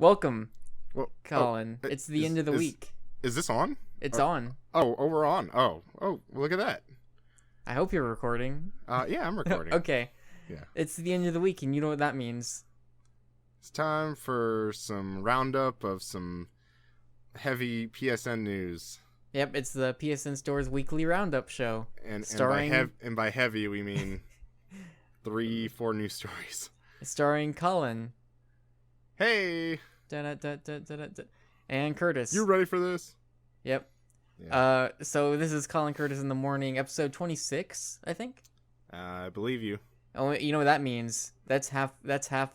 Welcome, Well, Collin. It's the end of the week. Is this on? It's on. Oh, we're on. Oh, look at that. I hope you're recording. Yeah, I'm recording. Okay. Yeah. It's the end of the week, and you know what that means. It's time for some roundup of some heavy PSN news. Yep, it's the PSNStores weekly roundup show. And starring... by heavy, we mean 3-4 news stories. Starring Collin. Hey! And Curtis. You ready for this? Yep. Yeah. So this is Collin Curtis in the morning, episode 26, I think. I believe you. Oh, you know what that means? That's half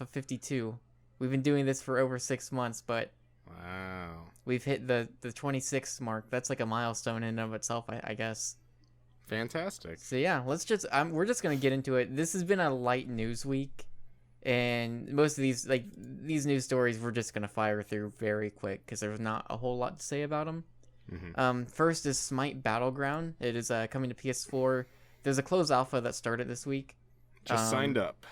of 52. We've been doing this for over 6 months, but Wow. we've hit the 26 mark. That's like a milestone in and of itself, I guess. Fantastic. So yeah, we're just gonna get into it. This has been a light news week, and most of these news stories we're just gonna fire through very quick because there's not a whole lot to say about them. Mm-hmm. First is Smite Battleground. It is coming to PS4. There's a closed alpha that started this week. Just signed up.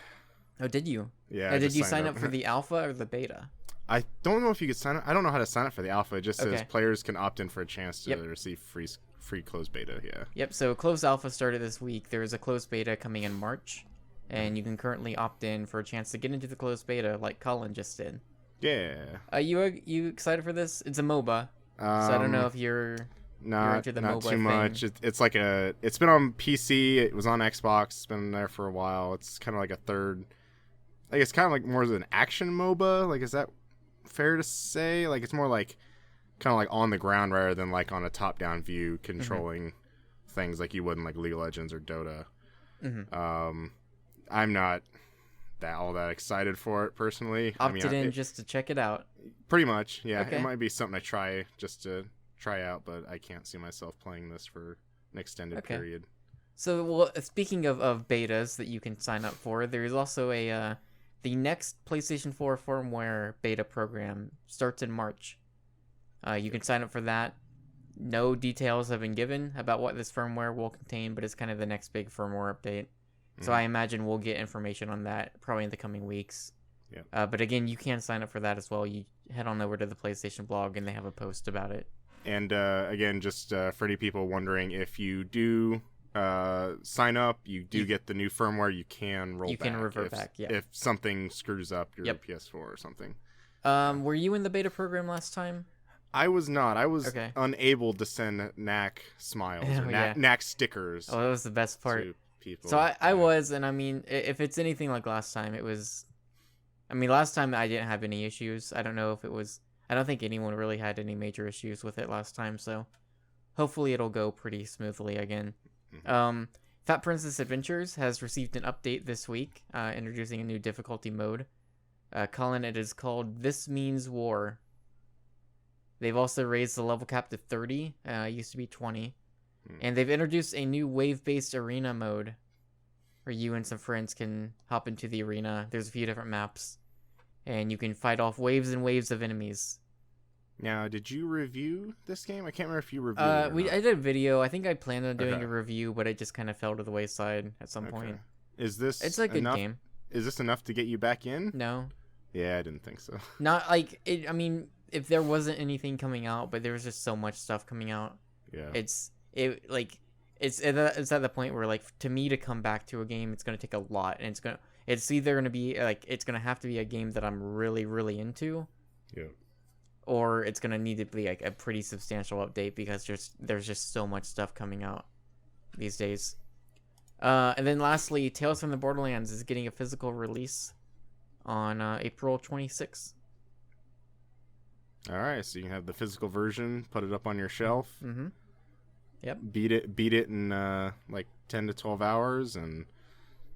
Oh, did you? Yeah. Did you sign up for the alpha or the beta? I don't know if you could sign up. I don't know how to sign up for the alpha. It just says Okay. players can opt in for a chance to Yep. receive free closed beta. Yeah. Yep. So closed alpha started this week. There is a closed beta coming in March, and you can currently opt in for a chance to get into the closed beta, like Collin just did. Yeah. You excited for this? It's a MOBA, so I don't know if you're into the not MOBA too much. thing. It's like it's been on PC. It was on Xbox. It's been there for a while. It's kind of like a third. Like it's kind of like more of an action MOBA. Like, is that fair to say? Like, it's more like kind of like on the ground rather than like on a top-down view, controlling things like you would in like League of Legends or Dota. Mm-hmm. I'm not all that excited for it personally. Opted in just to check it out. Pretty much, yeah. Okay. It might be something I try just to try out, but I can't see myself playing this for an extended period. So, well, speaking of betas that you can sign up for, there is also the next PlayStation 4 firmware beta program starts in March. You can sign up for that. No details have been given about what this firmware will contain, but it's kind of the next big firmware update. So I imagine we'll get information on that probably in the coming weeks. Yeah. But again, you can sign up for that as well. You head on over to the PlayStation blog, and they have a post about it. And again, just for any people wondering, if you do sign up, you get the new firmware. You can roll back. You can revert back, yeah. If something screws up your PS4 or something. Were you in the beta program last time? I was not. I was Okay. unable to send knack smiles or yeah. knack stickers. Oh, that was the best part. To people. So I was, and I mean, if it's anything like last time, it was... I mean, last time I didn't have any issues. I don't know if it was... I don't think anyone really had any major issues with it last time, so hopefully it'll go pretty smoothly again. Fat Princess Adventures has received an update this week, introducing a new difficulty mode. Collin, it is called This Means War. They've also raised the level cap to 30. It used to be 20. And they've introduced a new wave-based arena mode where you and some friends can hop into the arena. There's a few different maps. And you can fight off waves and waves of enemies. Now, did you review this game? I can't remember if you reviewed it or not. I did a video. I think I planned on doing a review, but it just kind of fell to the wayside at some point. Is this It's a good game. Is this enough to get you back in? No. Yeah, I didn't think so. Not like it. I mean, if there wasn't anything coming out, but there was just so much stuff coming out. Yeah. It's at the point where, like, to me to come back to a game, it's gonna take a lot, and it's either gonna be like it's gonna have to be a game that I'm really, really into. Yeah. Or it's gonna need to be like a pretty substantial update because there's just so much stuff coming out these days. And then lastly, Tales from the Borderlands is getting a physical release on April 26th. All right, so you can have the physical version, put it up on your shelf. Mm-hmm. Yep. Beat it in like 10 to 12 hours and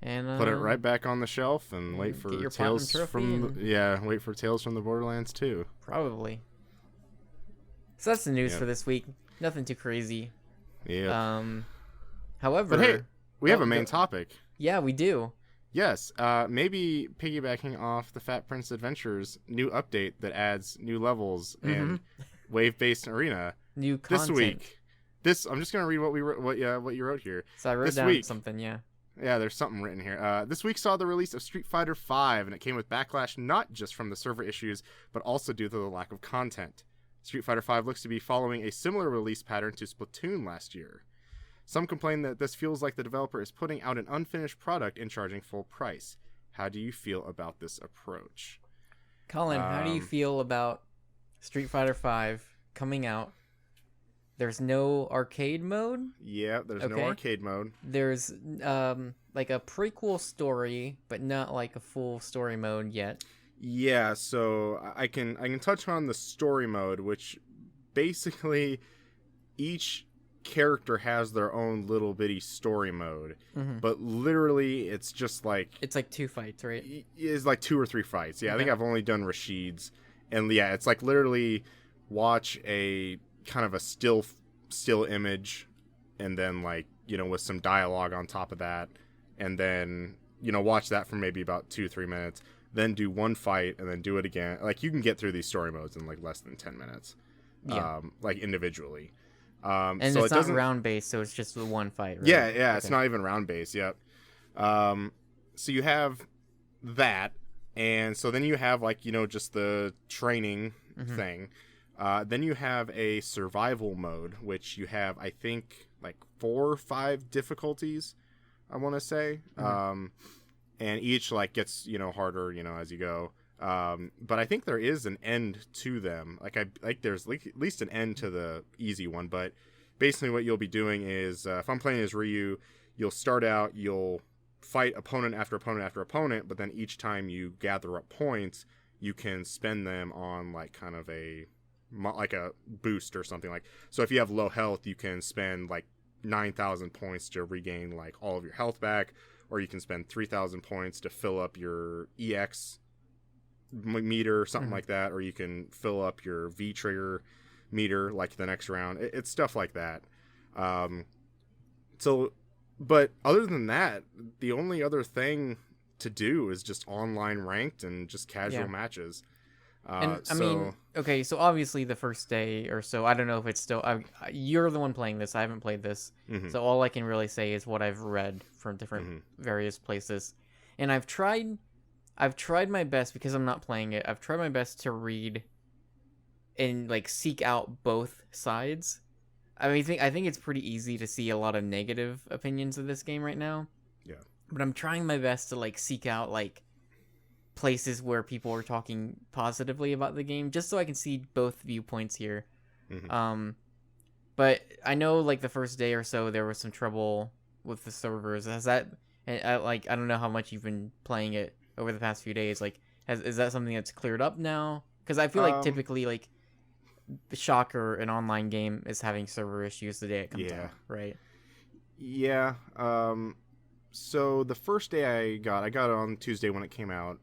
put it right back on the shelf and wait for Tales from the Borderlands 2. Probably. So that's the news for this week. Nothing too crazy. Yeah. However, but hey, we have a main topic. Yeah, we do. Yes. Maybe piggybacking off the Fat Prince Adventures new update that adds new levels and wave-based arena. New content. This week. I'm just gonna read what you wrote here. So I wrote down something. Yeah. Yeah, there's something written here. This week saw the release of Street Fighter V, and it came with backlash not just from the server issues, but also due to the lack of content. Street Fighter V looks to be following a similar release pattern to Splatoon last year. Some complain that this feels like the developer is putting out an unfinished product and charging full price. How do you feel about this approach? Colin, how do you feel about Street Fighter V coming out? There's no arcade mode. Yeah, there's no arcade mode. There's like a prequel story, but not like a full story mode yet. Yeah, so I can touch on the story mode, which basically each character has their own little bitty story mode, but literally it's just like it's like 2 fights, right? It's like 2 or 3 fights. Yeah, I think I've only done Rashid's, and yeah, it's like literally watch a kind of a still image, and then like, you know, with some dialogue on top of that, and then, you know, watch that for maybe about 2-3 minutes, then do one fight, and then do it again. Like, you can get through these story modes in like less than 10 minutes, like individually. And so it's not round based, so it's just the one fight, right? Yeah, okay. It's not even round based. Yep. So you have that, and so then you have like, you know, just the training thing. Then you have a survival mode, which you have, I think, like 4 or 5 difficulties, I want to say. And each like gets, you know, harder, you know, as you go. But I think there is an end to them. Like there's like at least an end to the easy one. But basically what you'll be doing is, if I'm playing as Ryu, you'll start out, you'll fight opponent after opponent after opponent, but then each time you gather up points, you can spend them on like kind of a boost or something. Like, so if you have low health, you can spend like 9,000 points to regain like all of your health back, or you can spend 3,000 points to fill up your EX meter or something like that, or you can fill up your V trigger meter like the next round. It's stuff like that. So, but other than that, the only other thing to do is just online ranked and just casual matches. And I mean, okay, so obviously the first day or so, I don't know if it's still, you're the one playing this, I haven't played this, so all I can really say is what I've read from different various places. And I've tried my best, because I'm not playing it, I've tried my best to read and like seek out both sides. I mean, I think it's pretty easy to see a lot of negative opinions of this game right now. Yeah. But I'm trying my best to like seek out like places where people are talking positively about the game, just so I can see both viewpoints here. But I know like the first day or so there was some trouble with the servers. Has that, and I don't know how much you've been playing it over the past few days. Like, is that something that's cleared up now? Because I feel like typically like Shocker, an online game, is having server issues the day it comes out, right? Yeah. So the first day I got it on Tuesday when it came out.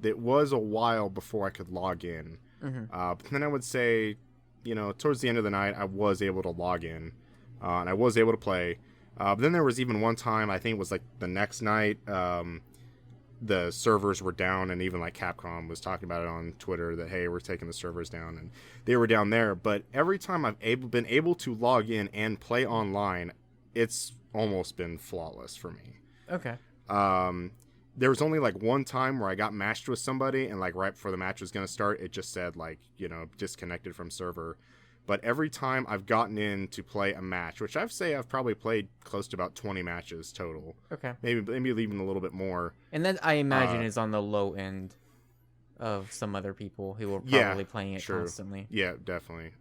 It was a while before I could log in. But then I would say, you know, towards the end of the night, I was able to log in, and I was able to play. But then there was even one time, I think it was like the next night, the servers were down, and even like Capcom was talking about it on Twitter that, hey, we're taking the servers down, and they were down there. But every time I've been able to log in and play online, it's almost been flawless for me. Okay. There was only like one time where I got matched with somebody, and like right before the match was going to start, it just said like, you know, disconnected from server. But every time I've gotten in to play a match, which I've probably played close to about 20 matches total. Okay. Maybe even a little bit more. And that, I imagine, is on the low end of some other people who are probably playing it constantly. Yeah, definitely.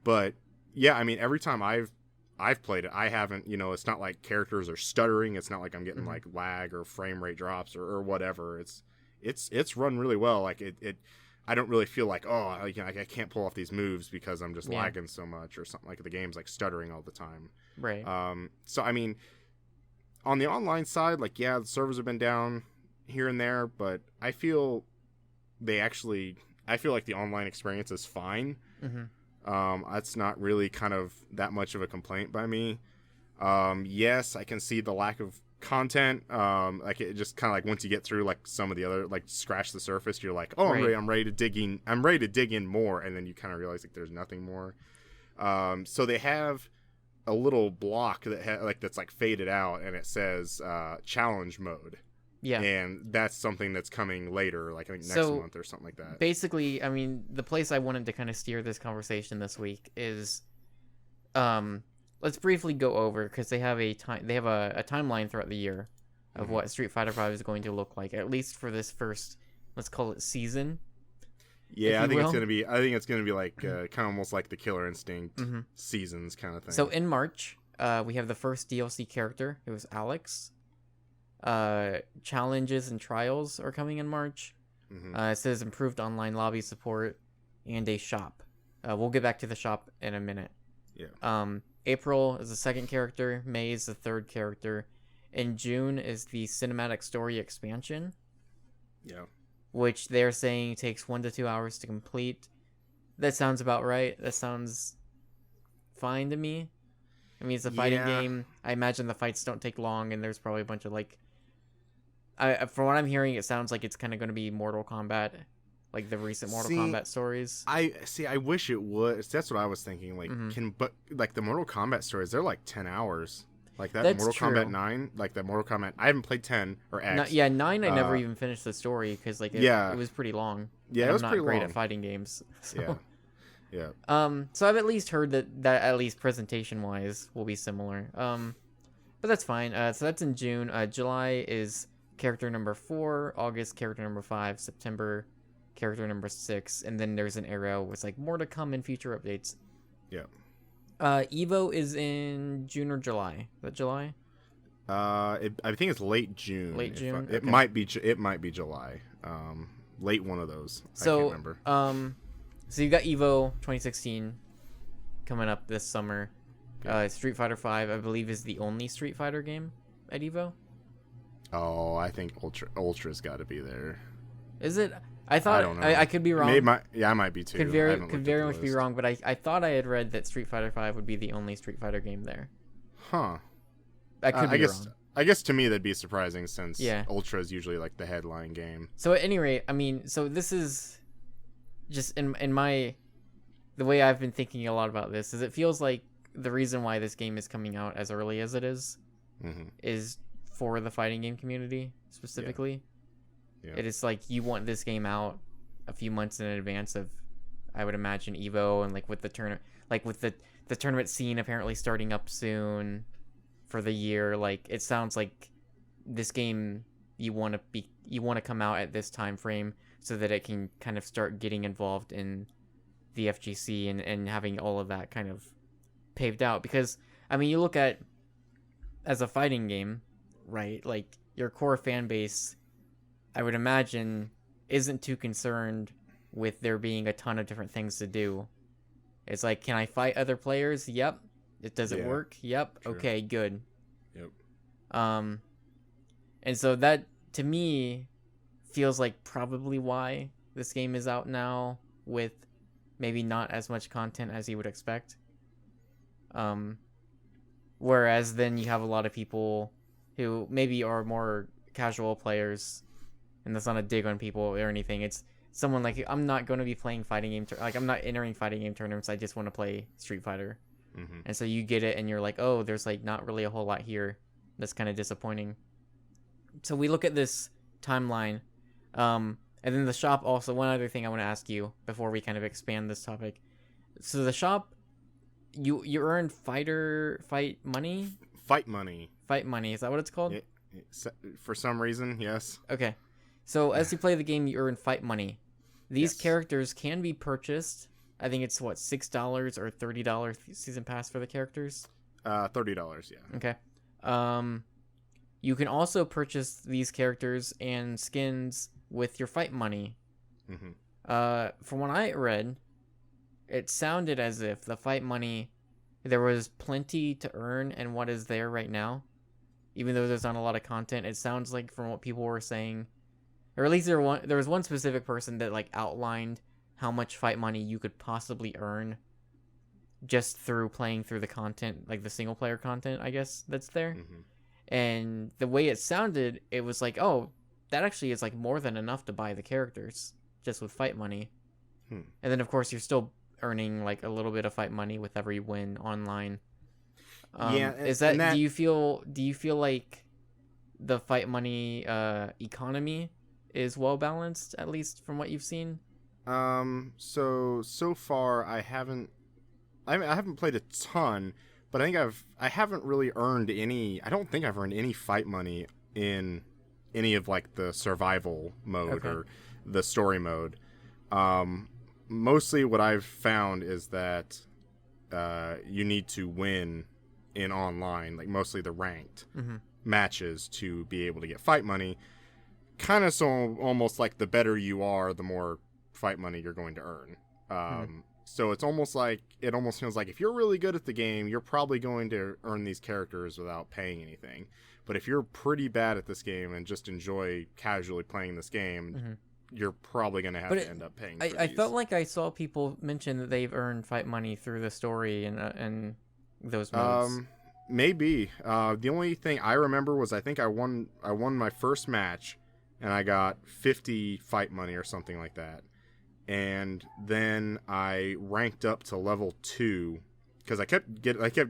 But yeah, I mean, every time I've played it, I haven't, you know, it's not like characters are stuttering. It's not like I'm getting like lag or frame rate drops or whatever. It's run really well. Like it I don't really feel like, oh, I can't pull off these moves because I'm just lagging so much or something, like the game's like stuttering all the time. Right. So I mean, on the online side, like, yeah, the servers have been down here and there, but I feel like the online experience is fine. That's not really kind of that much of a complaint by me. Yes, I can see the lack of content. Like, it just kind of like once you get through like some of the other, like, scratch the surface, you're like, oh, I'm ready to dig in more, and then you kind of realize like there's nothing more. So they have a little block that's like faded out, and it says challenge mode. Yeah. And that's something that's coming later, like I think next month or something like that. Basically, I mean, the place I wanted to kind of steer this conversation this week is, let's briefly go over, because they have a timeline throughout the year of what Street Fighter V is going to look like, at least for this first, let's call it season. Yeah, I think it's gonna be like kind of almost like the Killer Instinct seasons kind of thing. So in March, we have the first DLC character. It was Alex. Challenges and trials are coming in March. It says improved online lobby support and a shop. We'll get back to the shop in a minute. Yeah. April is the second character. May is the third character. In June is the cinematic story expansion. Yeah. Which they're saying takes 1 to 2 hours to complete. That sounds about right. That sounds fine to me. I mean, it's a fighting game. I imagine the fights don't take long, and there's probably a bunch of like. From what I'm hearing, it sounds like it's kind of going to be Mortal Kombat, like the recent Mortal Kombat stories. I wish it would. That's what I was thinking. Like, but like the Mortal Kombat stories, they're like 10 hours. Like that That's Mortal true. Kombat 9, like that Mortal Kombat. I haven't played 10 or X. 9 I never even finished the story because like it was pretty long. Yeah, it was pretty long. I'm not great at fighting games. So. Yeah. So I've at least heard that at least presentation wise will be similar. But that's fine. So that's in June. July is character number 4, August character number 5, September character number 6, and then there's an arrow with like more to come in future updates. Yeah. Evo is in June or July. Is that July? I think it's late June. Late June. It might be July. Late one of those. So, I can't remember. So you've got Evo 2016 coming up this summer. Street Fighter V, I believe, is the only Street Fighter game at Evo. Oh, I think Ultra's got to be there. Is it? I thought. I don't know. I could be wrong. I might be too. Could very much be wrong, but I thought I had read that Street Fighter V would be the only Street Fighter game there. Huh. I could be wrong. I guess to me that'd be surprising since Yeah. Ultra is usually like the headline game. So at any rate, I mean, so this is just in my the way I've been thinking a lot about this is it feels like the reason why this game is coming out as early as it is for the fighting game community specifically. Yeah. It is like you want this game out a few months in advance of, I would imagine, Evo, and like with the the tournament scene apparently starting up soon for the year. Like it sounds like this game you want to come out at this time frame so that it can kind of start getting involved in the FGC and having all of that kind of paved out. Because I mean, you look at as a fighting game, right? Like your core fan base, I would imagine, isn't too concerned with there being a ton of different things to do. It's like, can I fight other players? Yep. Does it work? Yep. True. Okay, good. Yep. And so that to me feels like probably why this game is out now with maybe not as much content as you would expect. Whereas then you have a lot of people who maybe are more casual players, and that's not a dig on people or anything. It's someone like, I'm not going to be playing fighting game, I'm not entering fighting game tournaments. I just want to play Street Fighter. And so you get it and you're like, oh, there's like not really a whole lot here. That's kind of disappointing. So we look at this timeline. And then the shop also, one other thing I want to ask you before we kind of expand this topic. So the shop, you earn fight money? Fight money. Fight money. Is that what it's called? For some reason, yes. Okay. So as you play the game, you earn fight money. These characters can be purchased. I think it's what, $6 or $30 season pass for the characters? $30, yeah. Okay. You can also purchase these characters and skins with your fight money. From what I read, it sounded as if the fight money, there was plenty to earn in what is there right now. Even though there's not a lot of content, it sounds like from what people were saying, or at least there was one specific person that like outlined how much fight money you could possibly earn just through playing through the content, like the single player content, I guess, that's there. And the way it sounded, it was like, oh, that actually is like more than enough to buy the characters just with fight money. And then of course you're still earning like a little bit of fight money with every win online. Yeah, Is and that that do you feel like the fight money economy is well balanced, at least from what you've seen? so far I haven't played a ton, but I haven't really earned any. I don't think I've earned any fight money in any of like the survival mode Okay. or the story mode. Um, Mostly what I've found is that you need to win in online, like mostly the ranked Mm-hmm. matches to be able to get fight money. Kind of so almost like the better you are, the more fight money you're going to earn. Mm-hmm. So it's almost like it almost feels like if you're really good at the game, you're probably going to earn these characters without paying anything. But if you're pretty bad at this game and just enjoy casually playing this game, Mm-hmm. you're probably going to have But to end up paying for I felt these. like I saw people mention that they've earned fight money through the story and those modes. Um, Maybe. The only thing I remember was I think I won my first match, and I got 50 fight money or something like that. And then I ranked up to level 2 because I kept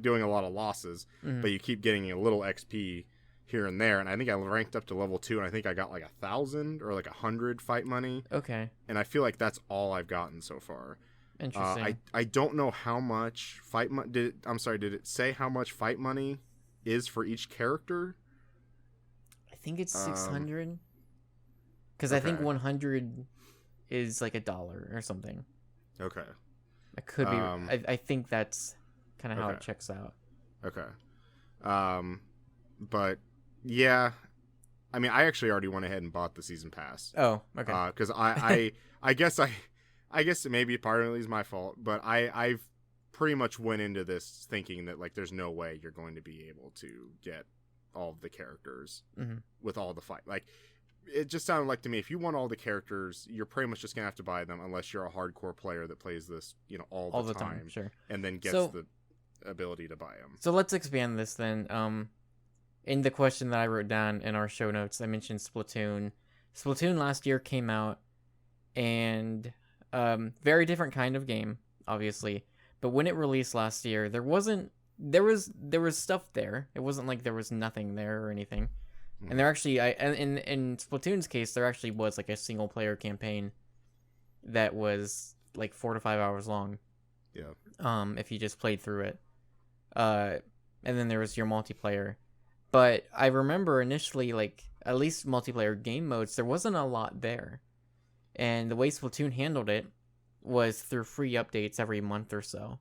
doing a lot of losses, Mm-hmm. but you keep getting a little XP here and there. And I think I ranked up to level 2, and I think I got like 1,000 or like 100 fight money. Okay. And I feel like that's all I've gotten so far. Interesting. I don't know how much fight money did it say how much fight money is for each character? I think it's Um, 600 because I think okay. 100 is like $1 or something. Okay. I could be. Um, I think that's kind of how okay. it checks out. Okay. But yeah, I mean, I actually already went ahead and bought the season pass. Oh, okay. Because I guess maybe partly is my fault, but I've pretty much went into this thinking that like there's no way you're going to be able to get all of the characters Mm-hmm. with all the fight. Like it just sounded like to me if you want all the characters, you're pretty much just gonna have to buy them unless you're a hardcore player that plays this, all All the the time, time sure. and then gets So, the ability to buy them. so let's expand this then. In the question that I wrote down in our show notes, I mentioned Splatoon. Splatoon last year came out, and very different kind of game, obviously. But when it released last year, there was stuff there. It wasn't like there was nothing there or anything. And there actually, in Splatoon's case, there actually was like a single player campaign that was like 4 to 5 hours long. Yeah. If you just played through it. And then there was your multiplayer. But I remember initially, like, at least multiplayer game modes, there wasn't a lot there. And the way Splatoon handled it was through free updates every month or so,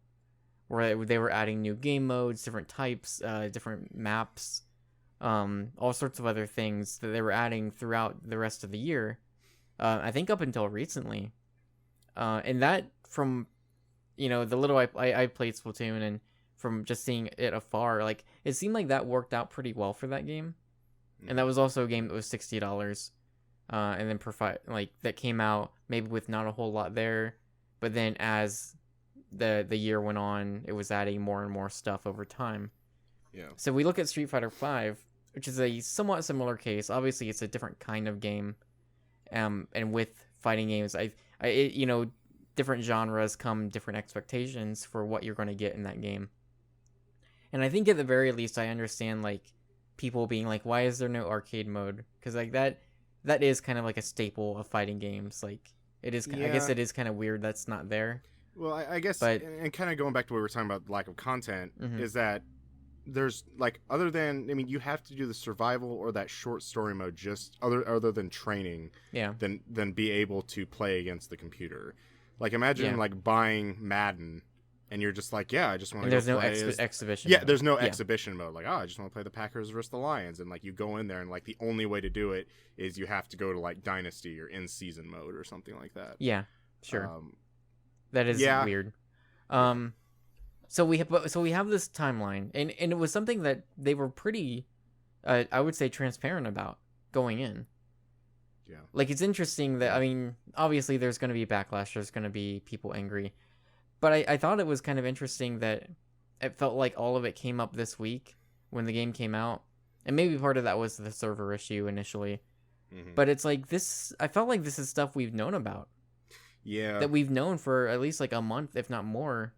where they were adding new game modes, different types, different maps, all sorts of other things that they were adding throughout the rest of the year. I think up until recently. And that, from, the little I played Splatoon, and from just seeing it afar, like, it seemed like that worked out pretty well for that game. And that was also a game that was $60. And then that came out maybe with not a whole lot there, but then as the year went on, it was adding more and more stuff over time. Yeah. So we look at Street Fighter V, which is a somewhat similar case. Obviously, it's a different kind of game, and with fighting games, different genres come different expectations for what you're going to get in that game. And I think at the very least, I understand like people being like, "Why is there no arcade mode?" Because like that is kind of like a staple of fighting games. Like it is. I guess Yeah. it is kind of weird that's not there. Well, I guess, But and kind of going back to what we were talking about, lack of content, mm-hmm. is that there's like other than I mean, you have to do the survival or that short story mode just other than training, Yeah, than be able to play against the computer. Like imagine yeah. like buying Madden, and you're just like, yeah, I just want And to go there's no play. exhibition. Yeah, Mode. there's no Yeah, exhibition mode. Like, I just want to play the Packers versus the Lions, and like you go in there, and like the only way to do it is you have to go to like Dynasty or in season mode or something like that. yeah, sure. Um, That is yeah. weird. So we have this timeline, and it was something that they were pretty, I would say, transparent about going in. Yeah. Like, it's interesting that, I mean, obviously there's going to be backlash, there's going to be people angry, but I thought it was kind of interesting that it felt like all of it came up this week when the game came out, and maybe part of that was the server issue initially, but it's like I felt like this is stuff we've known about. Yeah. That we've known for at least like a month, if not more.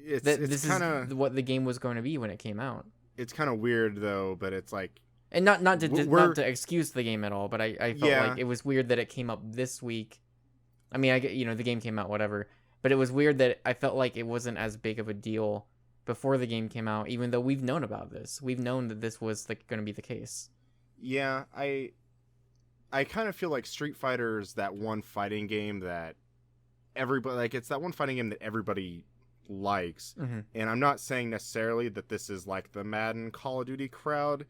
it's That it's this kind is of what the game was going to be when it came out. it's kind of weird though, but it's like And not to we're not to excuse the game at all, but I felt yeah. like it was weird that it came up this week. I mean, I get, the game came out, whatever, but it was weird that I felt like it wasn't as big of a deal before the game came out, even though we've known about this. We've known that this was going to be the case. Yeah, I kind of feel like Street Fighter is that one fighting game that everybody like. It's that one fighting game that everybody likes, Mm-hmm. and I'm not saying necessarily that this is like the Madden Call of Duty crowd,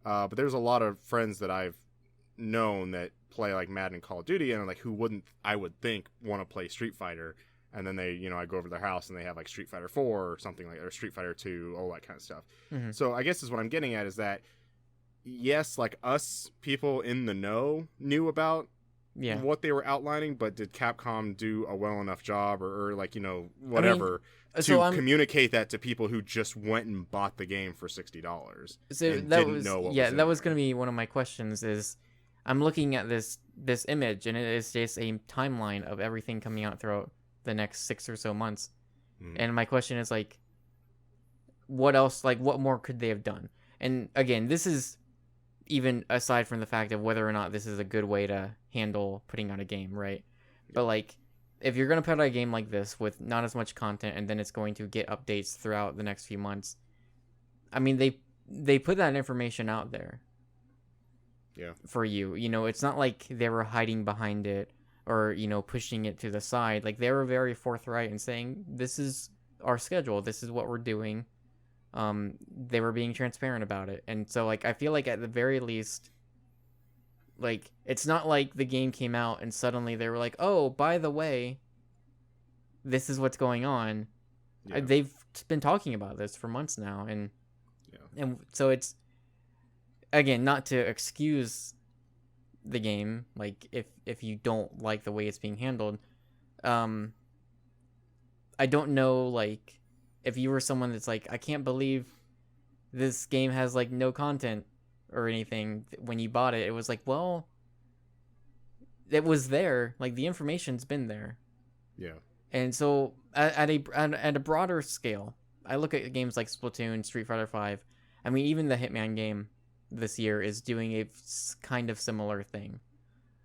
but there's a lot of friends that I've known that play like Madden and Call of Duty, and like who wouldn't I would think want to play Street Fighter, and then they I go over to their house and they have like Street Fighter 4 or something like or Street Fighter 2, all that kind of stuff. Mm-hmm. So I guess is what I'm getting at is that yes, like us people in the know knew about what they were outlining, but did Capcom do a well enough job or like whatever to communicate that to people who just went and bought the game for $60 so and that didn't was know what yeah was in that was there? going to be one of my questions. Is I'm looking at this image, and it is just a timeline of everything coming out throughout the next 6 or so months. And my question is like, what else, like what more could they have done? And again, this is even aside from the fact of whether or not this is a good way to handle putting out a game, right? But like, if you're going to put out a game like this with not as much content, and then it's going to get updates throughout the next few months, I mean, they put that information out there. Yeah. For you. It's not like they were hiding behind it or, pushing it to the side. Like, they were very forthright in saying, this is our schedule. This is what we're doing. They were being transparent about it. And so, like, I feel like at the very least, like, it's not like the game came out and suddenly they were like, oh, by the way, this is what's going on. Yeah. They've been talking about this for months now. And so it's, again, not to excuse the game, like if you don't like the way it's being handled, I don't know, like, if you were someone that's like, I can't believe this game has like no content or anything. When you bought it, it was like, well, it was there, like the information's been there. Yeah. And so at a broader scale, I look at games like Splatoon, Street Fighter 5. I mean, even the Hitman game this year is doing a kind of similar thing,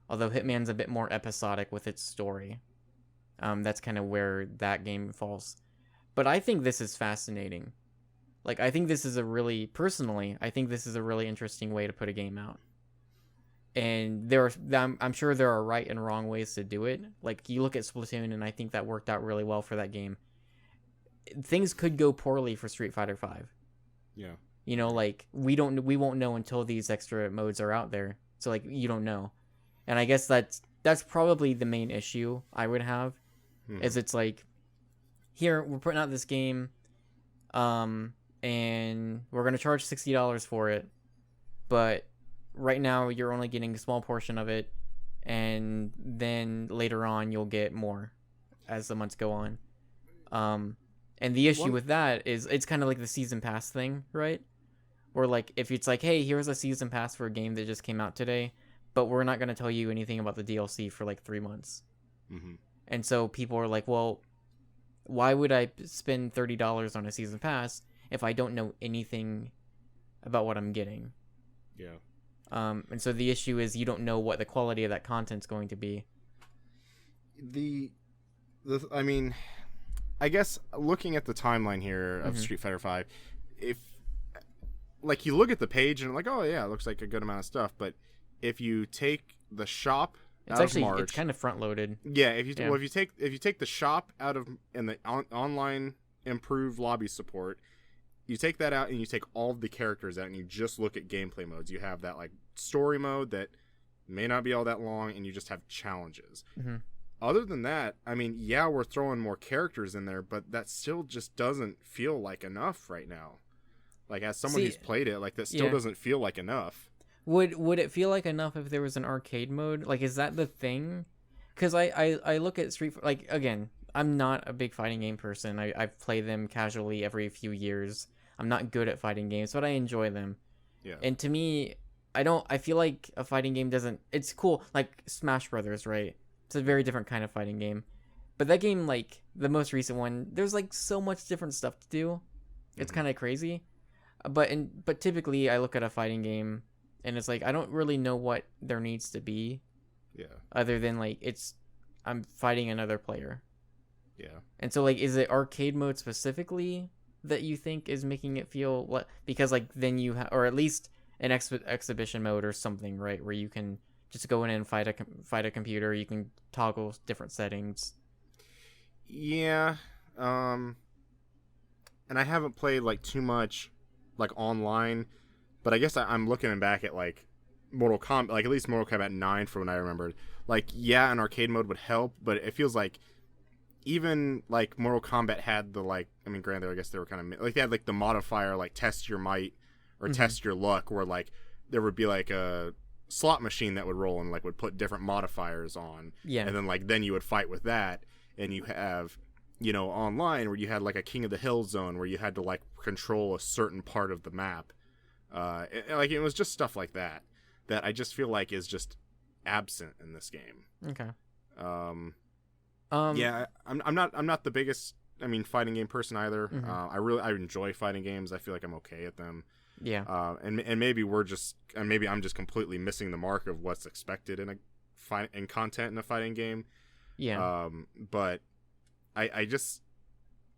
although Hitman's a bit more episodic with its story. That's kind of where that game falls. But I think this is fascinating. Like, I think this is personally, I think this is a really interesting way to put a game out. And I'm sure there are right and wrong ways to do it. Like, you look at Splatoon, and I think that worked out really well for that game. Things could go poorly for Street Fighter 5. Yeah. Like, we won't know until these extra modes are out there. So, like, you don't know. And I guess that's probably the main issue I would have, is it's like, here, we're putting out this game, and we're going to charge $60 for it, but right now you're only getting a small portion of it, and then later on you'll get more as the months go on. And the issue with that is it's kind of like the season pass thing, right? Or like, if it's like, hey, here's a season pass for a game that just came out today, but we're not going to tell you anything about the DLC for like 3 months. Mm-hmm. And so people are like, well, why would I spend $30 on a season pass if I don't know anything about what I'm getting? Yeah. And so the issue is you don't know what the quality of that content's going to be. I mean, I guess looking at the timeline here of Street Fighter 5, if like you look at the page and like, oh yeah, it looks like a good amount of stuff, but if you take the shop out of March, it's kind of front loaded. Yeah, if you take the shop out of and the online improved lobby support, you take that out and you take all of the characters out and you just look at gameplay modes. You have that like story mode that may not be all that long, and you just have challenges. Mm-hmm. Other than that, I mean, yeah, we're throwing more characters in there, but that still just doesn't feel like enough right now. Like, as someone who's played it, like, that still doesn't feel like enough. Would it feel like enough if there was an arcade mode? Like, is that the thing? Because I look at like, again, I'm not a big fighting game person. I play them casually every few years. I'm not good at fighting games, but I enjoy them. Yeah. And to me, I feel like a fighting game doesn't... It's cool, like Smash Brothers, right? It's a very different kind of fighting game. But that game, like the most recent one, there's like so much different stuff to do. It's kind of crazy. But typically I look at a fighting game and it's like I don't really know what there needs to be. Yeah. Other than like I'm fighting another player. Yeah. And so like is it arcade mode specifically that you think is making it feel what, because like then you or at least an exhibition mode or something, right, where you can just go in and fight a computer, you can toggle different settings. Yeah. And I haven't played like too much like online, but I guess I'm looking back at like Mortal Kombat, like at least Mortal Kombat 9 from when I remembered. Like, yeah, an arcade mode would help, but it feels like even like Mortal Kombat had the like, I mean, granted, I guess they were kind of like they had like the modifier like test your might or test your luck, where like there would be like a slot machine that would roll and like would put different modifiers on, and then like then you would fight with that, and you have, you know, online where you had like a King of the Hill zone where you had to like control a certain part of the map. Like it was just stuff like that that I just feel like is just absent in this game. Okay. Yeah, I'm not the biggest, I mean, fighting game person either. I enjoy fighting games. I feel like I'm okay at them. Yeah. And maybe maybe I'm just completely missing the mark of what's expected in content in a fighting game. Yeah. But I just,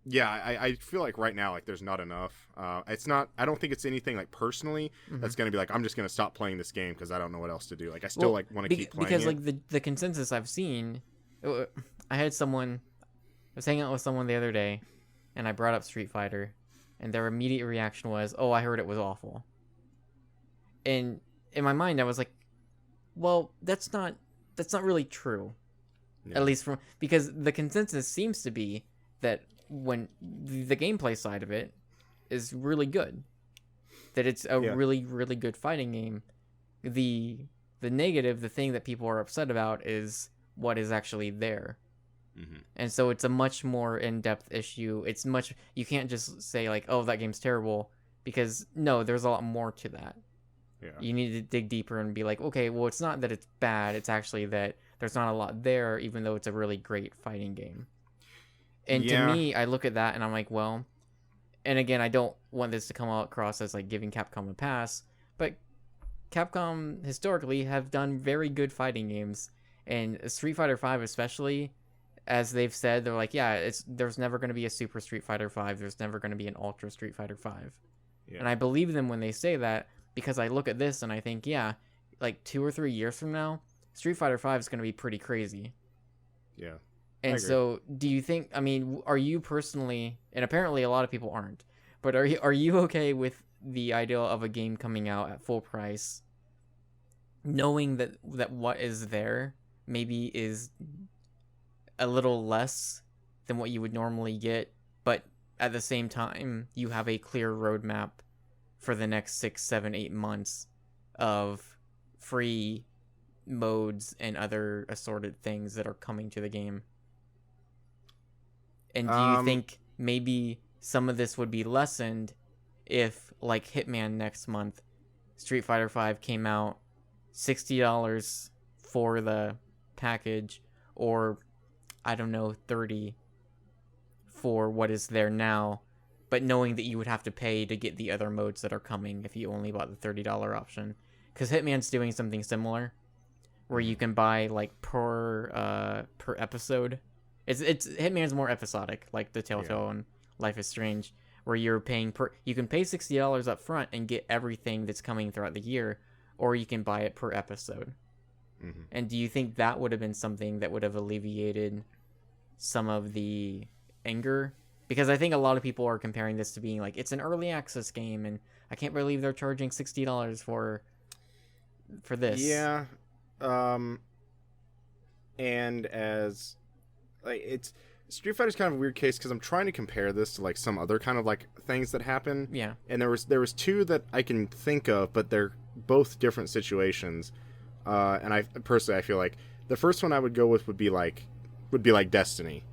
yeah, I feel like right now, like, there's not enough. It's not, I don't think it's anything, like, personally that's going to be like, I'm just going to stop playing this game because I don't know what else to do. Like, I still, like, want to keep playing because, it. like, the consensus I've seen, I was hanging out with someone the other day, and I brought up Street Fighter, and their immediate reaction was, oh, I heard it was awful. And in my mind, I was like, well, that's not really true. Yeah. At least because the consensus seems to be that when the gameplay side of it is really good, that it's a really, really good fighting game. The negative, the thing that people are upset about is what is actually there. And so it's a much more in-depth issue. You can't just say like, oh, that game's terrible, because no, there's a lot more to that. Yeah. You need to dig deeper and be like, okay, well, it's not that it's bad, it's actually that there's not a lot there, even though it's a really great fighting game. And to me, I look at that and I'm like, well, and again, I don't want this to come across as like giving Capcom a pass, but Capcom historically have done very good fighting games, and Street Fighter V especially, as they've said, they're like, yeah, there's never going to be a Super Street Fighter V, there's never going to be an Ultra Street Fighter V. Yeah. And I believe them when they say that, because I look at this and I think, yeah, like 2 or 3 years from now, Street Fighter V is going to be pretty crazy. Yeah. And so, do you think, I mean, are you personally, and apparently a lot of people aren't, but are you okay with the idea of a game coming out at full price, knowing that what is there maybe is a little less than what you would normally get, but at the same time, you have a clear roadmap for the next 6, 7, 8 months of free modes and other assorted things that are coming to the game? And do you think maybe some of this would be lessened if, like Hitman next month, Street Fighter V came out $60 for the package, or I don't know, $30 for what is there now, but knowing that you would have to pay to get the other modes that are coming if you only bought the $30 option? Because Hitman's doing something similar, where you can buy like per episode. It's Hitman's more episodic, like the Telltale and Life is Strange, where you're paying you can pay $60 up front and get everything that's coming throughout the year, or you can buy it per episode. And do you think that would have been something that would have alleviated some of the anger? Because I think a lot of people are comparing this to being like, it's an early access game, and I can't believe they're charging $60 for this. Yeah. And as like, it's Street Fighter's kind of a weird case because I'm trying to compare this to like some other kind of like things that happen. Yeah. And there was 2 that I can think of, but they're both different situations. And I personally, I feel like the first one I would go with would be like Destiny.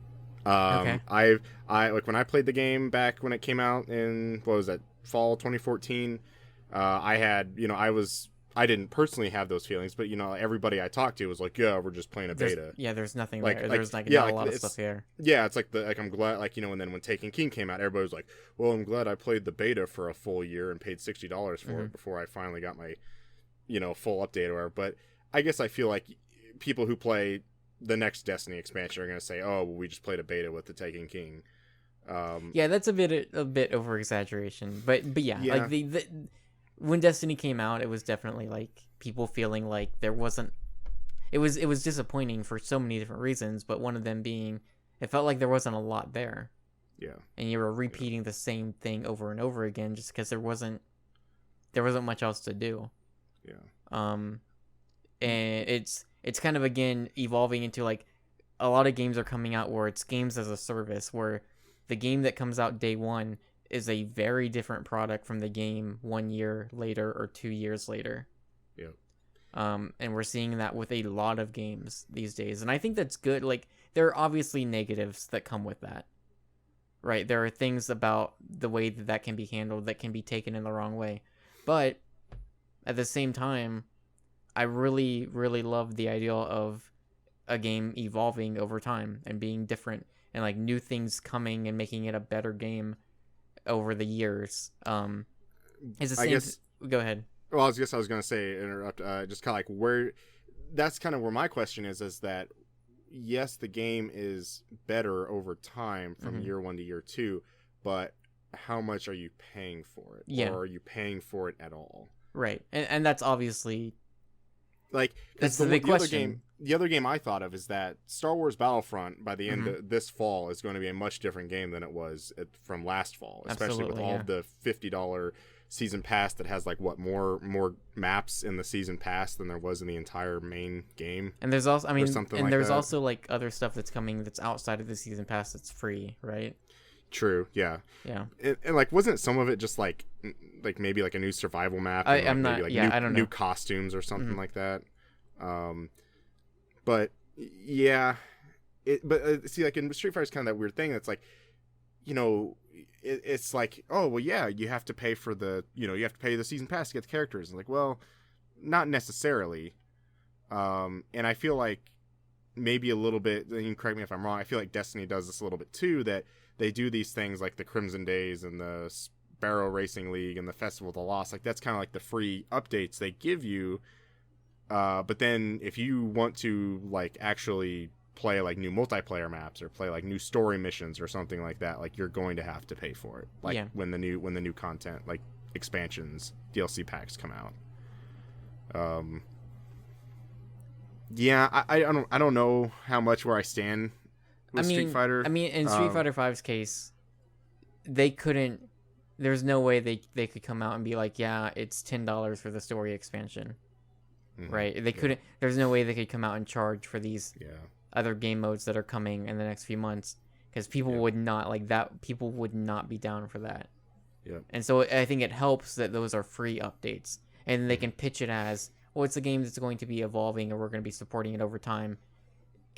Okay. I like when I played the game back when it came out in, what was that, fall 2014. I had, you know, I was I didn't personally have those feelings, but everybody I talked to was like, yeah, we're just playing a beta. There's nothing Like, there. There's like yeah, not a like lot of stuff here. yeah, it's like I'm glad, and then when Taken King came out, everybody was like, well, I'm glad I played the beta for a full year and paid $60 for it before I finally got my, full update or whatever. But I guess I feel like people who play the next Destiny expansion are going to say, oh, well, we just played a beta with the Taken King. Yeah, that's a bit over exaggeration, but yeah, Yeah. like the when Destiny came out, it was definitely like people feeling like there wasn't. It was disappointing for so many different reasons, but one of them being it felt like there wasn't a lot there. Yeah. And you were repeating the same thing over and over again just because there wasn't much else to do. Yeah. And it's kind of again evolving into like a lot of games are coming out where it's games as a service, where the game that comes out day one is a very different product from the game 1 year later or 2 years later. Yeah. And we're seeing that with a lot of games these days, and I think that's good. Like, there are obviously negatives that come with that, right? There are things about the way that can be handled that can be taken in the wrong way, but at the same time, I really, really love the idea of a game evolving over time and being different and like new things coming and making it a better game over the years. Is the same. Go ahead. Well, I was going to say, interrupt, just kind of like where, that's kind of where my question is that, yes, the game is better over time from year 1 to year 2, but how much are you paying for it? Yeah. Or are you paying for it at all? Right. And that's obviously, like, that's the big question. The other game I thought of is that Star Wars Battlefront, by the end of this fall, is going to be a much different game than it was from last fall, especially with all the $50 season pass that has like more maps in the season pass than there was in the entire main game. And there's also, there's that. also like other stuff that's coming that's outside of the season pass that's free, right? True. Yeah. Yeah. And like, wasn't some of it just like maybe like a new survival map? And I'm not. Maybe, I don't know. New costumes or something like that. But yeah, see, like in Street Fighter, it's kind of that weird thing. That's like, it's like, oh well, yeah, you have to pay for the, you have to pay the season pass to get the characters. And like, well, not necessarily. And I feel like maybe a little bit. You can correct me if I'm wrong. I feel like Destiny does this a little bit too. That they do these things like the Crimson Days and the Sparrow Racing League and the Festival of the Lost. Like, that's kind of like the free updates they give you. But then if you want to like actually play like new multiplayer maps or play like new story missions or something like that, like you're going to have to pay for it. Like when the new content, like expansions, DLC packs come out. Yeah, I don't know how much where I stand with Street Fighter. In Street Fighter V's case, they couldn't. There's no way they could come out and be like, yeah, it's $10 for the story expansion. Right? They couldn't. There's no way they could come out and charge for these other game modes that are coming in the next few months, because people would not like that. People would not be down for that. Yeah. And so I think it helps that those are free updates, and they can pitch it as, well, it's a game that's going to be evolving, and we're going to be supporting it over time.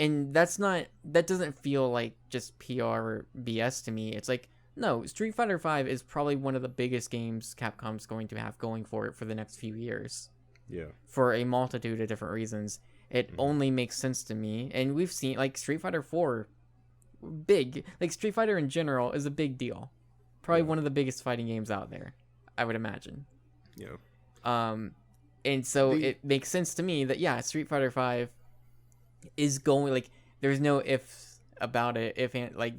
And that doesn't feel like just PR or BS to me. It's like, no, Street Fighter V is probably one of the biggest games Capcom's going to have going for it for the next few years. Yeah. For a multitude of different reasons. It only makes sense to me. And we've seen, like, Street Fighter 4, big. Like, Street Fighter in general is a big deal. Probably one of the biggest fighting games out there, I would imagine. Yeah. And so it makes sense to me that, yeah, Street Fighter 5 is going, like, there's no ifs about it. Like,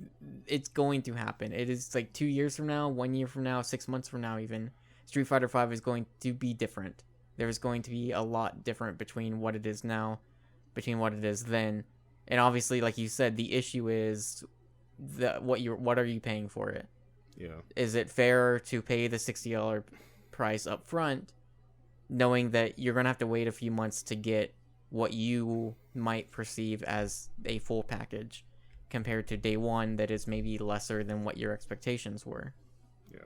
it's going to happen. It is, like, 2 years from now, 1 year from now, 6 months from now even. Street Fighter 5 is going to be different. There's going to be a lot different between what it is now, between what it is then. And obviously, like you said, the issue is what are you paying for it? Yeah. Is it fair to pay the $60 price up front, knowing that you're going to have to wait a few months to get what you might perceive as a full package, compared to day one that is maybe lesser than what your expectations were? Yeah.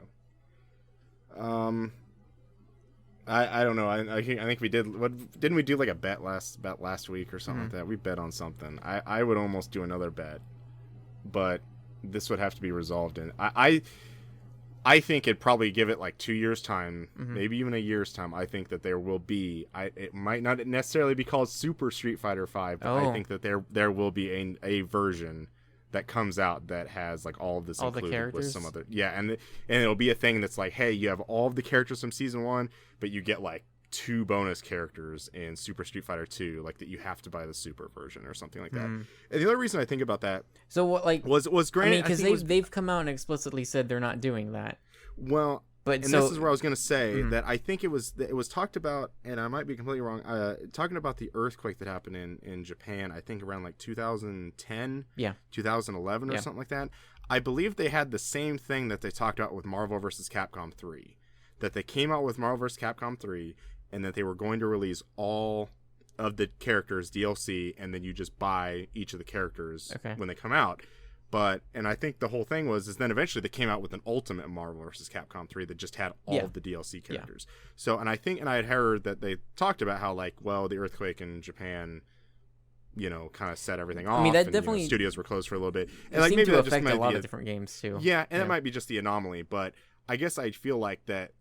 I don't know. I think we did. Didn't we do like a bet last week or something like that? We bet on something. I would almost do another bet, but this would have to be resolved in. I I think it'd probably give it like 2 years time, Mm-hmm. maybe even a year's time. I think that there will be. It might not necessarily be called Super Street Fighter V, but I Oh, think that there will be a version that comes out that has like all of this all the included with some characters. other and it'll be a thing that's like, hey, you have all of the characters from season 1, but you get like 2 bonus characters in Super Street Fighter 2, like that you have to buy the super version or something like that. Mm. And the other reason I think about that So what, like, was I granted, mean, because think it was, they've come out and explicitly said they're not doing that. well, But and so this is where I was going to say Mhm. that I think it was talked about, and I might be completely wrong, talking about the earthquake that happened in Japan, I think around like 2010, Yeah. 2011 or Yeah. something like that. I believe they had the same thing that they talked about with Marvel vs. Capcom 3, that they came out with Marvel vs. Capcom 3, and that they were going to release all of the characters DLC, and then you just buy each of the characters Okay. when they come out. And I think the whole thing is then eventually they came out with an Ultimate Marvel vs. Capcom 3 that just had all Yeah. of the DLC characters. So, and I had heard that they talked about how, like, well, the earthquake in Japan, kind of set everything off. I mean, that and, definitely studios were closed for a little bit. it And like seemed maybe to that just affect might a lot be of different games too. yeah, and that might be just the anomaly. But I guess I feel like that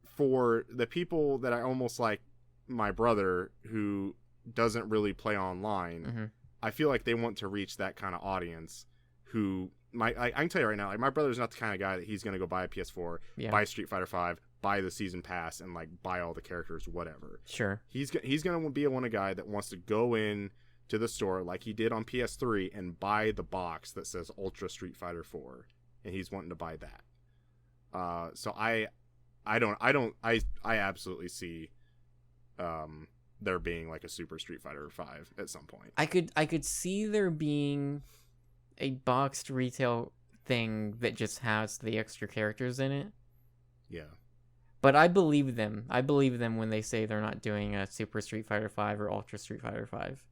for the people that I almost like my brother who doesn't really play online, Mm-hmm. I feel like they want to reach that kind of audience who I can tell you right now, like, my brother's not the kind of guy that he's going to go buy a PS4, Yeah. buy Street Fighter 5, buy the season pass, and like buy all the characters, whatever. Sure. He's going to be a guy that wants to go in to the store like he did on PS3 and buy the box that says Ultra Street Fighter 4, and he's wanting to buy that. So I absolutely see there being like a Super Street Fighter 5 at some point. I could see there being a boxed retail thing that just has the extra characters in it. Yeah. But I believe them. I believe them when they say they're not doing a Super Street Fighter 5 or Ultra Street Fighter 5.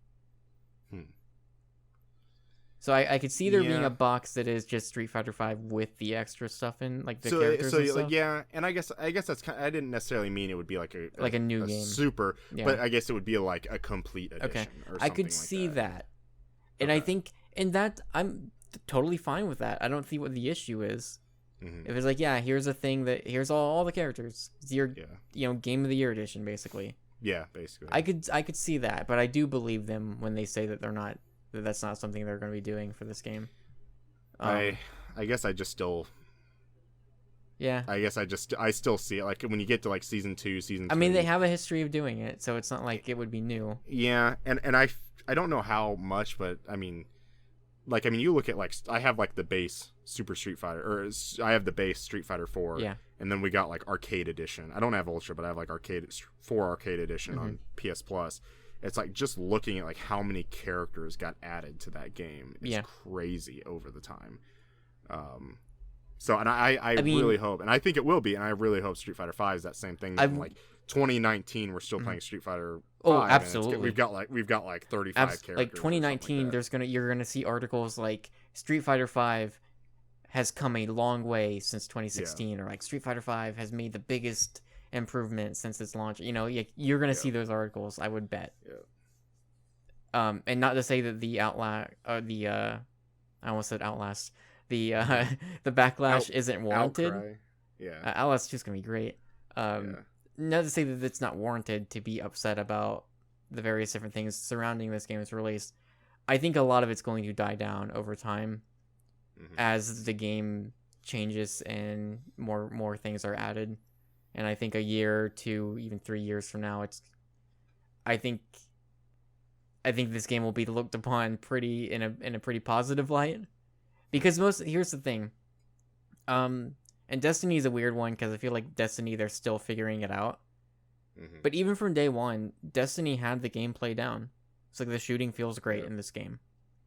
So I could see there being Yeah. a box that is just Street Fighter 5 with the extra stuff in, like the So characters and like, stuff. yeah, and I guess that's kind I didn't necessarily mean it would be like a new game. super, Yeah. but I guess it would be like a complete edition Okay. or something I could like see that. And Okay. I think in that I'm totally fine with that. I don't see what the issue is. Mm-hmm. If it's like, yeah, here's a thing that here's all the characters. It's your game of the year edition basically. Yeah, basically. I could see that, but I do believe them when they say that that's not something they're going to be doing for this game. I guess I just still Yeah. I still see it like when you get to like season 2, season 3. I mean, they have a history of doing it, so it's not like it would be new. Yeah, and I don't know how much, but I mean you look at like I have like the base Super Street Fighter, or I have the base Street Fighter 4. Yeah. And then we got like Arcade Edition. I don't have Ultra, but I have like Arcade 4 Arcade Edition on PS Plus. It's like just looking at like how many characters got added to that game. It's crazy over the time. So and I mean, really hope, and I think it will be, and I really hope Street Fighter 5 is that same thing. In like 2019, we're still playing Street Fighter 5. Oh, absolutely. We've got like 35 characters. Like 2019, you're gonna see articles like Street Fighter 5 has come a long way since 2016, or like Street Fighter 5 has made the biggest improvement since its launch. You're gonna see those articles, I would bet. Yeah. And not to say that the I almost said Outlast. The backlash isn't warranted. Outcry. Yeah. Outlast 2 is gonna be great. Not to say that it's not warranted to be upset about the various different things surrounding this game's release. I think a lot of it's going to die down over time as the game changes and more things are added. And I think a year, 2, even 3 years from now, I think this game will be looked upon pretty in a pretty positive light, because here's the thing, and Destiny is a weird one because I feel like Destiny, they're still figuring it out. But even from day one, Destiny had the gameplay down. It's like the shooting feels great in this game.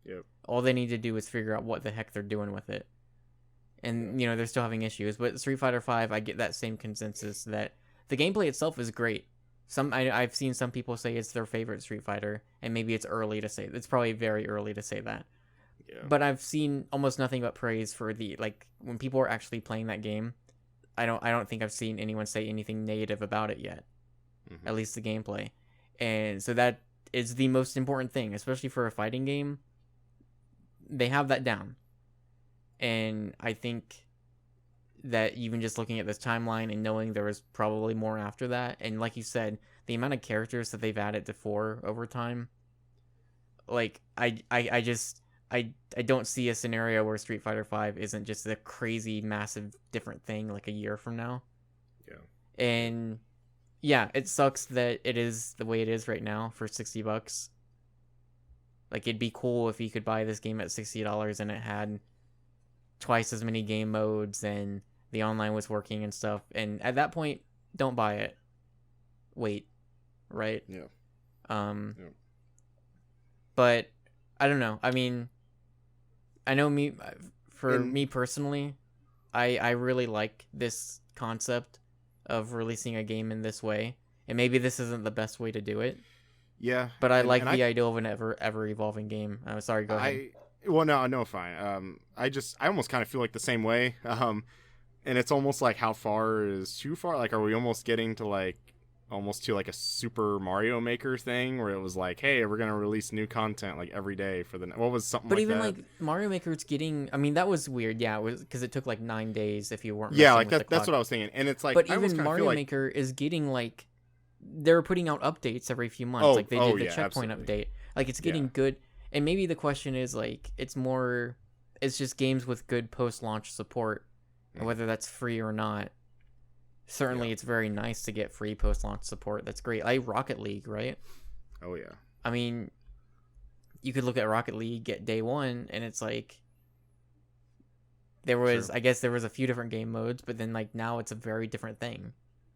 Yep. All they need to do is figure out what the heck they're doing with it. And, they're still having issues. But Street Fighter V, I get that same consensus that the gameplay itself is great. I've seen some people say it's their favorite Street Fighter, and maybe it's early to say. It's probably very early to say that. Yeah. But I've seen almost nothing but praise for when people are actually playing that game. I don't think I've seen anyone say anything negative about it yet. At least the gameplay. And so that is the most important thing, especially for a fighting game. They have that down. And I think that even just looking at this timeline and knowing there was probably more after that, and like you said, the amount of characters that they've added to 4 over time, like I don't see a scenario where Street Fighter 5 isn't just a crazy massive different thing like a year from now. Yeah. And yeah, it sucks that it is the way it is right now for $60. Like, it'd be cool if you could buy this game at $60 and it had twice as many game modes and the online was working and stuff. And at that point, don't buy it. Wait, right? Yeah. Yeah. But I don't know. I mean, I know me personally, I really like this concept of releasing a game in this way. And maybe this isn't the best way to do it. Yeah. But I like the idea of an ever evolving game. Sorry, go ahead. Well, no, fine. I almost kind of feel like the same way. And it's almost like, how far is too far? Like, are we almost getting to almost to a Super Mario Maker thing where it was like, hey, we're gonna release new content like every day for what was something. But like even that? like Mario Maker, it's getting. I mean, that was weird. Yeah, it was because it took like 9 days if you weren't. Yeah, like that's what I was thinking. And it's like, but I even Mario Maker is getting like, they're putting out updates every few months. Like they did the checkpoint update. Like, it's getting good. And maybe the question is like, it's just games with good post-launch support, and whether that's free or not. Certainly, it's very nice to get free post-launch support. That's great. Like Rocket League, right? Oh yeah. I mean, you could look at Rocket League at day one, and it's like I guess there was a few different game modes, but then like now it's a very different thing.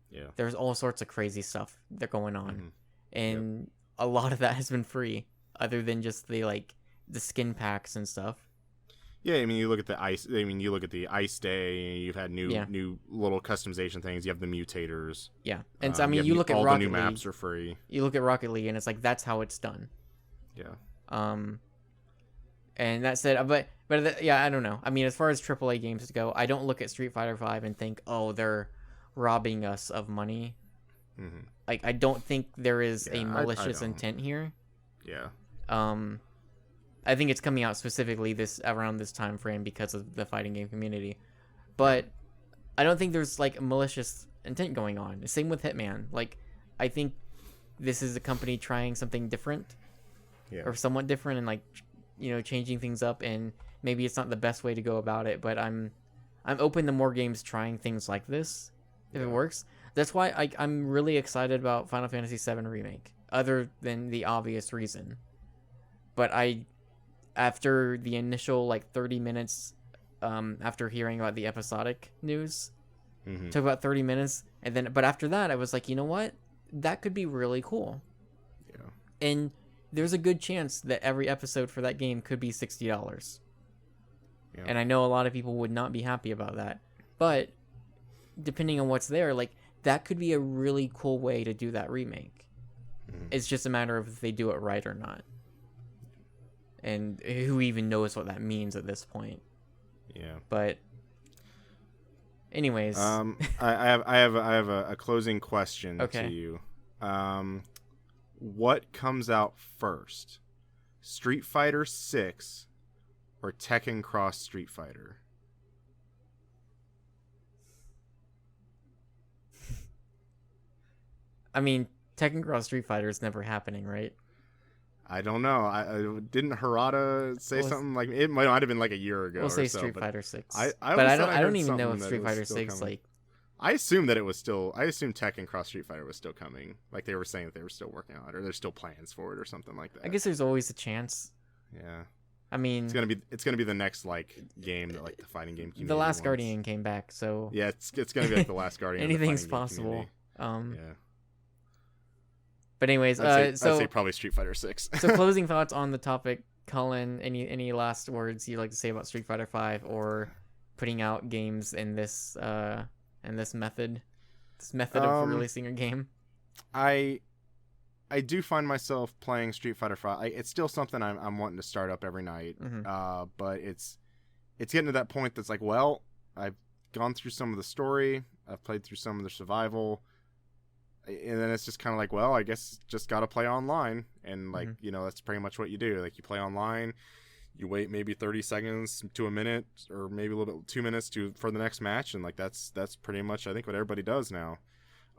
Yeah. There's all sorts of crazy stuff that going on, Mm-hmm. and a lot of that has been free, other than just the skin packs and stuff. Yeah, I mean, you look at the ice. I mean, you look at the Ice Day. You've had new little customization things. You have the mutators. Yeah, and so, I mean, you look at all Rocket the new League, maps are free. You look at Rocket League, and it's like that's how it's done. Yeah. And that said, yeah, I don't know. I mean, as far as AAA games go, I don't look at Street Fighter 5 and think, oh, they're robbing us of money. Mm-hmm. Like, I don't think there is a malicious intent here. Yeah. I think it's coming out specifically around this time frame because of the fighting game community, but I don't think there's like a malicious intent going on. Same with Hitman. Like, I think this is a company trying something different, or somewhat different, and like, changing things up. And maybe it's not the best way to go about it, but I'm open to more games trying things like this if it works. That's why I'm really excited about Final Fantasy VII Remake, other than the obvious reason. But after the initial 30 minutes, after hearing about the episodic news, took about 30 minutes, but after that I was like, you know what, that could be really cool. Yeah. And there's a good chance that every episode for that game could be $60. Yeah. And I know a lot of people would not be happy about that, but depending on what's there, that could be a really cool way to do that remake. It's just a matter of if they do it right or not. And who even knows what that means at this point? Yeah. But, anyways, I have a closing question to you. What comes out first, Street Fighter 6 or Tekken Cross Street Fighter? I mean, Tekken Cross Street Fighter is never happening, right? I don't know. Didn't Harada say something like it might have been like a year ago? We'll say so, Street Fighter 6. I don't even know if Street Fighter 6 coming. I assumed that it was still. I assumed Tekken Cross Street Fighter was still coming. Like they were saying that they were still working on it, or there's still plans for it, or something like that. I guess there's always a chance. Yeah. I mean, it's gonna be the next game that the fighting game community The Last wants. Guardian came back, so yeah, it's gonna be like The Last Guardian. Anything's possible. Yeah. But anyways, I'd say probably Street Fighter 6. So closing thoughts on the topic, Collin. Any last words you'd like to say about Street Fighter 5 or putting out games in this method of releasing a game? I do find myself playing Street Fighter 5. It's still something I'm wanting to start up every night. Mm-hmm. But it's getting to that point that's like, well, I've gone through some of the story, I've played through some of the survival, and then it's just kind of like, well, I guess just got to play online. And that's pretty much what you do. Like, you play online, you wait maybe 30 seconds to a minute, or maybe a little bit 2 minutes for the next match, and like that's pretty much I think what everybody does now.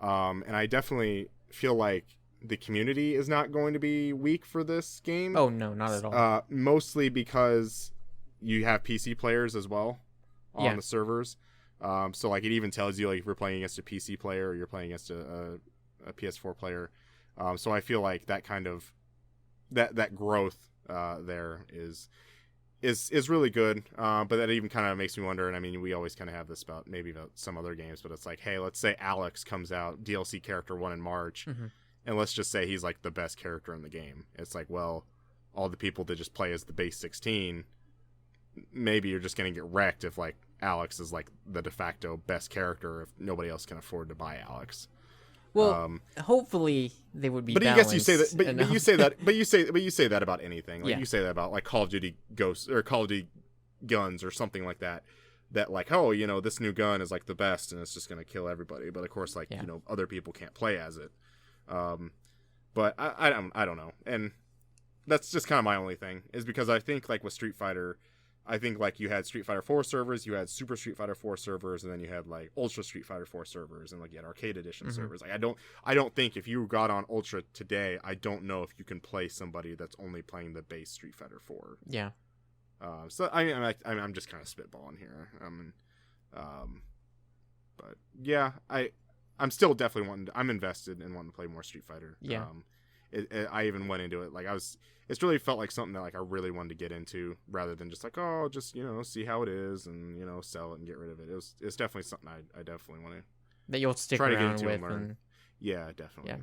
And I definitely feel like the community is not going to be weak for this game. Oh no, not at all. Mostly because you have PC players as well on Yeah. the servers. So like it even tells you like if you're playing against a PC player or you're playing against a PS4 player. So I feel like that kind of that growth there is really good. But that even kind of makes me wonder. And I mean, we always kind of have this about some other games, but it's like, hey, let's say Alex comes out, DLC character 1 in March, and let's just say he's like the best character in the game. It's like, well, all the people that just play as the base 16, maybe you're just gonna get wrecked if like Alex is like the de facto best character if nobody else can afford to buy Alex. Well, hopefully they would be. But I guess you say that. But enough. you say that. But you say that about anything. Like Yeah. you say that about like Call of Duty Ghosts or Call of Duty Guns or something like that. That like, oh, you know, this new gun is like the best and it's just gonna kill everybody. But of course, like you know, other people can't play as it. But I don't know, and that's just kind of my only thing is because I think like with Street Fighter. I think like you had Street Fighter 4 servers, you had Super Street Fighter 4 servers, and then you had like Ultra Street Fighter 4 servers, and like you had Arcade Edition servers. Like I don't think if you got on Ultra today, I don't know if you can play somebody that's only playing the base Street Fighter 4. Yeah. So I'm just kind of spitballing here. But yeah, I'm still definitely I'm invested in wanting to play more Street Fighter. Yeah. I even went into it like it's really felt like something that like I really wanted to get into rather than just like, oh, just, you know, see how it is and, you know, sell it and get rid of it. It's definitely something I definitely want to that you'll stick try to get around into with. and learn. Yeah, definitely. Yeah.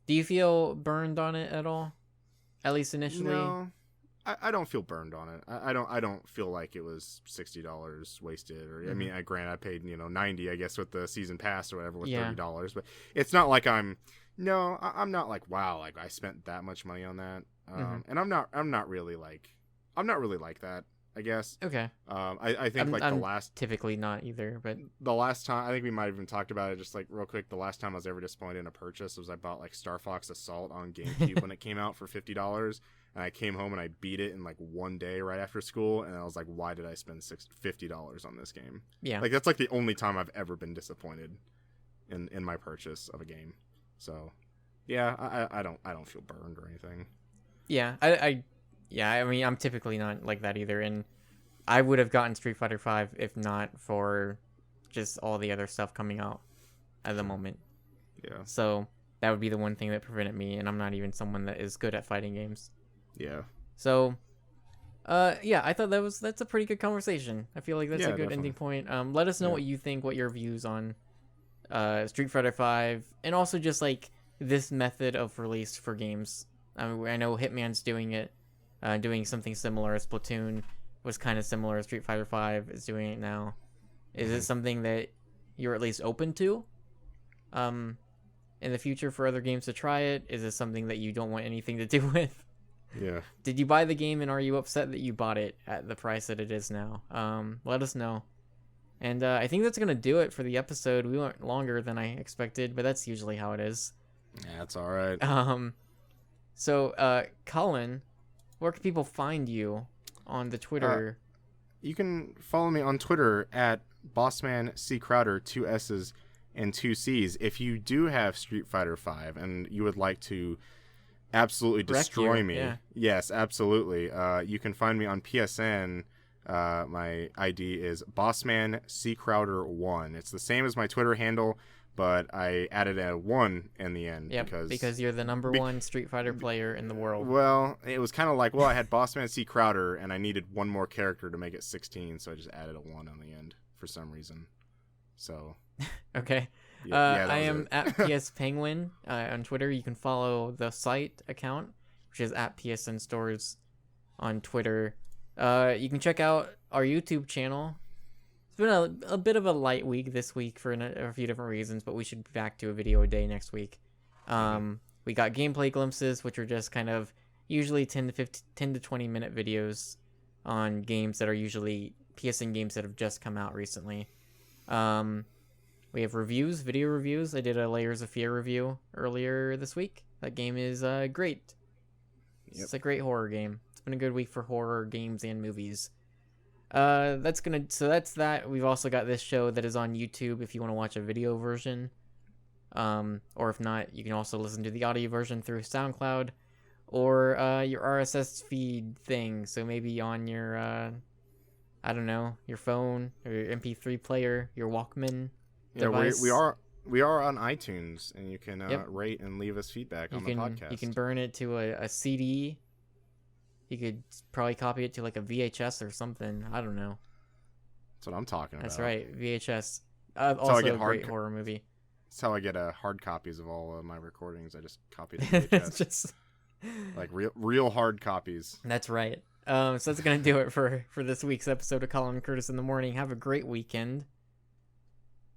Do you feel burned on it at all? At least initially? No, I don't feel burned on it. I don't feel like it was $60 wasted. Or I mean, I paid, you know, $90, I guess, with the season pass or whatever with $30. But it's not like I'm not like, wow, like I spent that much money on that. And I'm not really like that, I guess. Okay. I think I'm the last typically not either, but the last time I think we might have even talked about it just like real quick. The last time I was ever disappointed in a purchase was I bought like Star Fox Assault on GameCube when it came out for $50, and I came home and I beat it in like one day right after school, and I was like, why did I spend $50 on this game? Yeah. Like that's like the only time I've ever been disappointed in my purchase of a game. So yeah, I don't feel burned or anything. Yeah, I mean, I'm typically not like that either, and I would have gotten Street Fighter V if not for just all the other stuff coming out at the moment. Yeah. So that would be the one thing that prevented me, and I'm not even someone that is good at fighting games. Yeah. So, yeah, I thought that's a pretty good conversation. I feel like that's a good definitely. ending point. Let us know what you think, what your views on Street Fighter V, and also just like this method of release for games. I know Hitman's doing it, doing something similar. Splatoon was kind of similar. Street Fighter V is doing it now. Is it something that you're at least open to in the future for other games to try it? Is it something that you don't want anything to do with? Yeah. Did you buy the game, and are you upset that you bought it at the price that it is now? Let us know. And I think that's going to do it for the episode. We went longer than I expected, but that's usually how it is. Yeah, that's all right. So, Collin, where can people find you on the Twitter? You can follow me on Twitter at BossmanCCrowder, 2 S's and 2 C's. If you do have Street Fighter V and you would like to absolutely destroy me, yeah. Yes, absolutely. You can find me on PSN. My ID is BossmanCCrowder1. It's the same as my Twitter handle, but I added a 1 in the end. Yep, because you're the number one Street Fighter player in the world. Well, it was kind of like, I had BossmanCCrowder, and I needed one more character to make it 16, so I just added a 1 on the end for some reason. So... Okay. I am at PS Penguin on Twitter. You can follow the site account, which is at PSNStores on Twitter. You can check out our YouTube channel. It's been a bit of a light week this week for a few different reasons, but we should be back to a video a day next week. We got gameplay glimpses, which are just kind of usually 10 to 20 minute videos on games that are usually PSN games that have just come out recently. We have reviews, video reviews. I did a Layers of Fear review earlier this week. That game is great. Yep. It's a great horror game. It's been a good week for horror games and movies. That's that. We've also got this show that is on YouTube if you want to watch a video version. Or if not, you can also listen to the audio version through SoundCloud or your RSS feed thing. So maybe on your I don't know, your phone or your MP3 player, your Walkman device. We are on iTunes, and you can Yep. rate and leave us feedback on the podcast. You can burn it to a CD. You could probably copy it to like a VHS or something. I don't know. That's what I'm talking about. That's right, VHS. I Also get a great horror movie. That's how I get hard copies of all of my recordings. I just copy the It's VHS. just Like real hard copies. That's right. So that's gonna do it for this week's episode of Collin and Curtis in the Morning. Have a great weekend.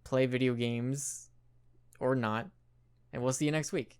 Play video games or not, and we'll see you next week.